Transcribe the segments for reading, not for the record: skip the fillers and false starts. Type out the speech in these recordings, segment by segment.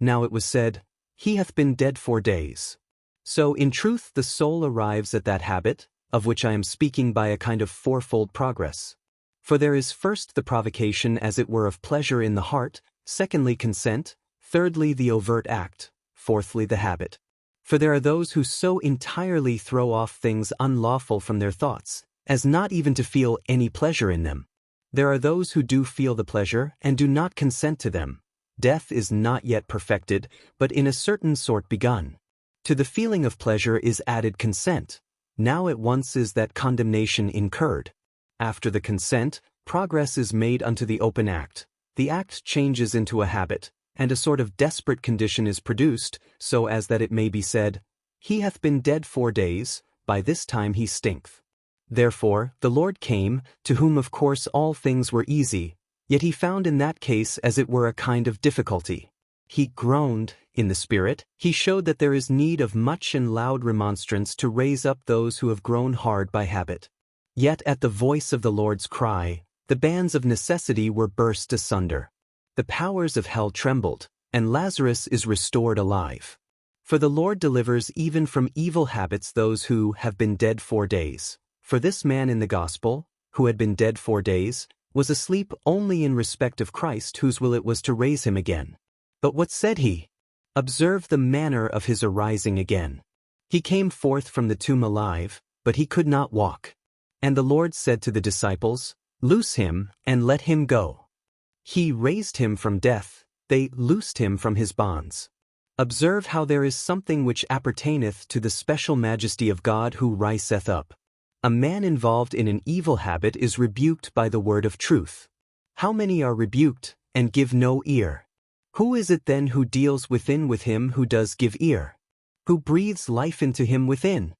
Now it was said, He hath been dead 4 days. So in truth the soul arrives at that habit, of which I am speaking by a kind of fourfold progress. For there is first the provocation as it were of pleasure in the heart, secondly consent, thirdly the overt act, fourthly the habit. For there are those who so entirely throw off things unlawful from their thoughts, as not even to feel any pleasure in them. There are those who do feel the pleasure and do not consent to them. Death is not yet perfected, but in a certain sort begun. To the feeling of pleasure is added consent. Now at once is that condemnation incurred. After the consent, progress is made unto the open act. The act changes into a habit, and a sort of desperate condition is produced, so as that it may be said, He hath been dead 4 days, by this time he stinketh. Therefore the Lord came, to whom of course all things were easy, yet he found in that case as it were a kind of difficulty. He groaned, in the spirit, he showed that there is need of much and loud remonstrance to raise up those who have grown hard by habit. Yet at the voice of the Lord's cry, the bands of necessity were burst asunder. The powers of hell trembled, and Lazarus is restored alive. For the Lord delivers even from evil habits those who have been dead 4 days. For this man in the gospel, who had been dead 4 days, was asleep only in respect of Christ, whose will it was to raise him again. But what said he? Observe the manner of his arising again. He came forth from the tomb alive, but he could not walk. And the Lord said to the disciples, Loose him, and let him go. He raised him from death, they loosed him from his bonds. Observe how there is something which appertaineth to the special majesty of God who riseth up. A man involved in an evil habit is rebuked by the word of truth. How many are rebuked, and give no ear? Who is it then who deals within with him who does give ear? Who breathes life into him within?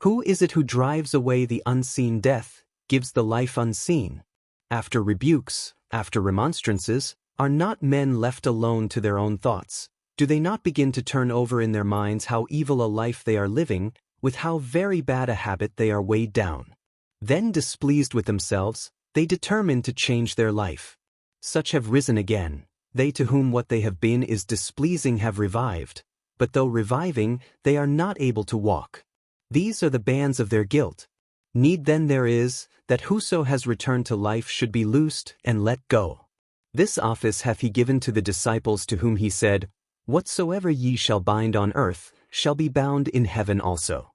Who is it who drives away the unseen death, gives the life unseen? After rebukes, after remonstrances, are not men left alone to their own thoughts? Do they not begin to turn over in their minds how evil a life they are living, with how very bad a habit they are weighed down? Then displeased with themselves, they determine to change their life. Such have risen again. They to whom what they have been is displeasing have revived, but though reviving, they are not able to walk. These are the bands of their guilt. Need then there is, that whoso has returned to life should be loosed and let go. This office hath he given to the disciples to whom he said, Whatsoever ye shall bind on earth, shall be bound in heaven also.